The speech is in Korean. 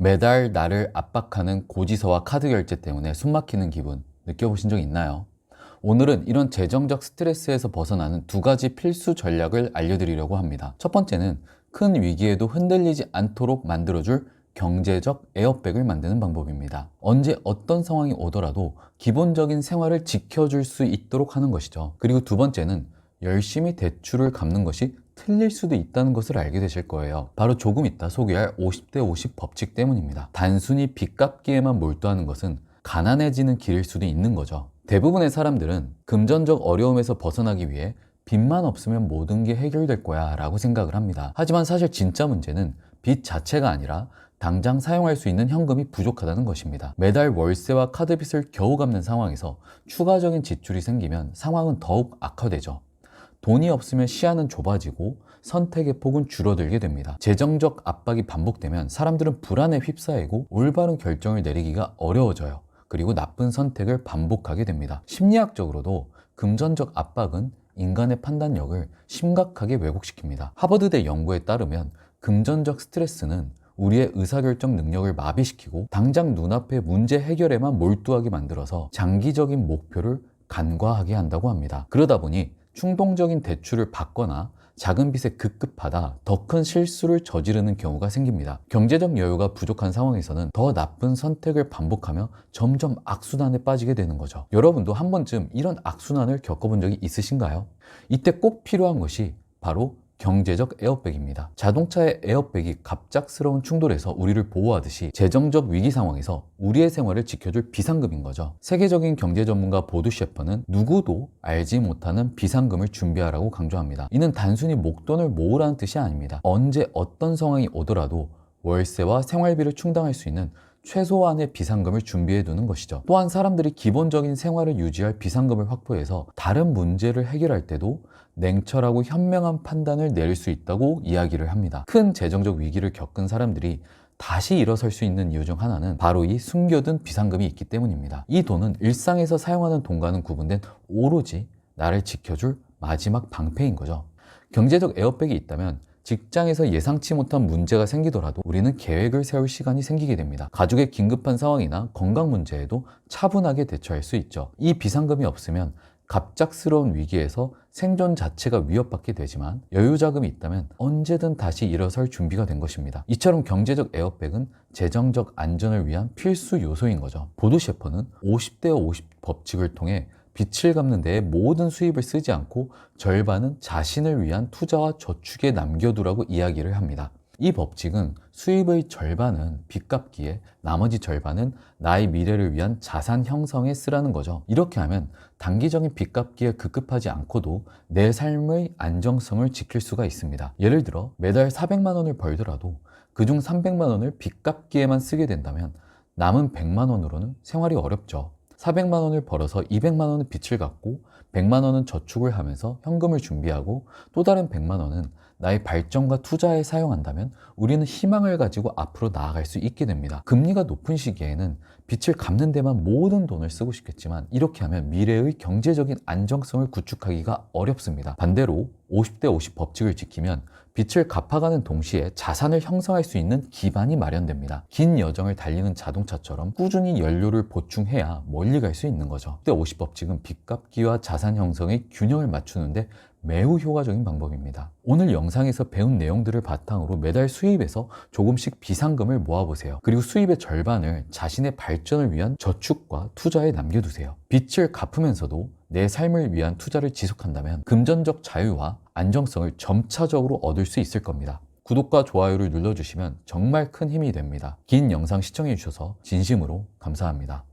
매달 나를 압박하는 고지서와 카드 결제 때문에 숨막히는 기분 느껴보신 적 있나요? 오늘은 이런 재정적 스트레스에서 벗어나는 두 가지 필수 전략을 알려드리려고 합니다. 첫 번째는 큰 위기에도 흔들리지 않도록 만들어줄 경제적 에어백을 만드는 방법입니다. 언제 어떤 상황이 오더라도 기본적인 생활을 지켜줄 수 있도록 하는 것이죠. 그리고 두 번째는 열심히 대출을 갚는 것이 틀릴 수도 있다는 것을 알게 되실 거예요. 바로 조금 이따 소개할 50대 50 법칙 때문입니다. 단순히 빚 갚기에만 몰두하는 것은 가난해지는 길일 수도 있는 거죠. 대부분의 사람들은 금전적 어려움에서 벗어나기 위해 빚만 없으면 모든 게 해결될 거야 라고 생각을 합니다. 하지만 사실 진짜 문제는 빚 자체가 아니라 당장 사용할 수 있는 현금이 부족하다는 것입니다. 매달 월세와 카드빚을 겨우 갚는 상황에서 추가적인 지출이 생기면 상황은 더욱 악화되죠. 돈이 없으면 시야는 좁아지고 선택의 폭은 줄어들게 됩니다. 재정적 압박이 반복되면 사람들은 불안에 휩싸이고 올바른 결정을 내리기가 어려워져요. 그리고 나쁜 선택을 반복하게 됩니다. 심리학적으로도 금전적 압박은 인간의 판단력을 심각하게 왜곡시킵니다. 하버드대 연구에 따르면 금전적 스트레스는 우리의 의사결정 능력을 마비시키고 당장 눈앞의 문제 해결에만 몰두하게 만들어서 장기적인 목표를 간과하게 한다고 합니다. 그러다 보니 충동적인 대출을 받거나 작은 빚에 급급하다 더 큰 실수를 저지르는 경우가 생깁니다. 경제적 여유가 부족한 상황에서는 더 나쁜 선택을 반복하며 점점 악순환에 빠지게 되는 거죠. 여러분도 한 번쯤 이런 악순환을 겪어본 적이 있으신가요? 이때 꼭 필요한 것이 바로 경제적 에어백입니다. 자동차의 에어백이 갑작스러운 충돌에서 우리를 보호하듯이 재정적 위기 상황에서 우리의 생활을 지켜줄 비상금인 거죠. 세계적인 경제 전문가 보드 셰퍼는 누구도 알지 못하는 비상금을 준비하라고 강조합니다. 이는 단순히 목돈을 모으라는 뜻이 아닙니다. 언제 어떤 상황이 오더라도 월세와 생활비를 충당할 수 있는 최소한의 비상금을 준비해 두는 것이죠. 또한 사람들이 기본적인 생활을 유지할 비상금을 확보해서 다른 문제를 해결할 때도 냉철하고 현명한 판단을 내릴 수 있다고 이야기를 합니다. 큰 재정적 위기를 겪은 사람들이 다시 일어설 수 있는 이유 중 하나는 바로 이 숨겨둔 비상금이 있기 때문입니다. 이 돈은 일상에서 사용하는 돈과는 구분된 오로지 나를 지켜줄 마지막 방패인 거죠. 경제적 에어백이 있다면 직장에서 예상치 못한 문제가 생기더라도 우리는 계획을 세울 시간이 생기게 됩니다. 가족의 긴급한 상황이나 건강 문제에도 차분하게 대처할 수 있죠. 이 비상금이 없으면 갑작스러운 위기에서 생존 자체가 위협받게 되지만 여유 자금이 있다면 언제든 다시 일어설 준비가 된 것입니다. 이처럼 경제적 에어백은 재정적 안전을 위한 필수 요소인 거죠. 보드 셰퍼는 50대 50 법칙을 통해 빚을 갚는 데에 모든 수입을 쓰지 않고 절반은 자신을 위한 투자와 저축에 남겨두라고 이야기를 합니다. 이 법칙은 수입의 절반은 빚 갚기에 나머지 절반은 나의 미래를 위한 자산 형성에 쓰라는 거죠. 이렇게 하면 단기적인 빚 갚기에 급급하지 않고도 내 삶의 안정성을 지킬 수가 있습니다. 예를 들어 매달 400만 원을 벌더라도 그중 300만 원을 빚 갚기에만 쓰게 된다면 남은 100만 원으로는 생활이 어렵죠. 400만 원을 벌어서 200만 원은 빚을 갚고 100만 원은 저축을 하면서 현금을 준비하고 또 다른 100만 원은 나의 발전과 투자에 사용한다면 우리는 희망을 가지고 앞으로 나아갈 수 있게 됩니다. 금리가 높은 시기에는 빚을 갚는 데만 모든 돈을 쓰고 싶겠지만 이렇게 하면 미래의 경제적인 안정성을 구축하기가 어렵습니다. 반대로 50대 50 법칙을 지키면 빚을 갚아가는 동시에 자산을 형성할 수 있는 기반이 마련됩니다. 긴 여정을 달리는 자동차처럼 꾸준히 연료를 보충해야 멀리 갈 수 있는 거죠. 50대 50 법칙은 빚 갚기와 자산 형성의 균형을 맞추는데 매우 효과적인 방법입니다. 오늘 영상에서 배운 내용들을 바탕으로 매달 수입에서 조금씩 비상금을 모아보세요. 그리고 수입의 절반을 자신의 발전을 위한 저축과 투자에 남겨두세요. 빚을 갚으면서도 내 삶을 위한 투자를 지속한다면 금전적 자유와 안정성을 점차적으로 얻을 수 있을 겁니다. 구독과 좋아요를 눌러주시면 정말 큰 힘이 됩니다. 긴 영상 시청해주셔서 진심으로 감사합니다.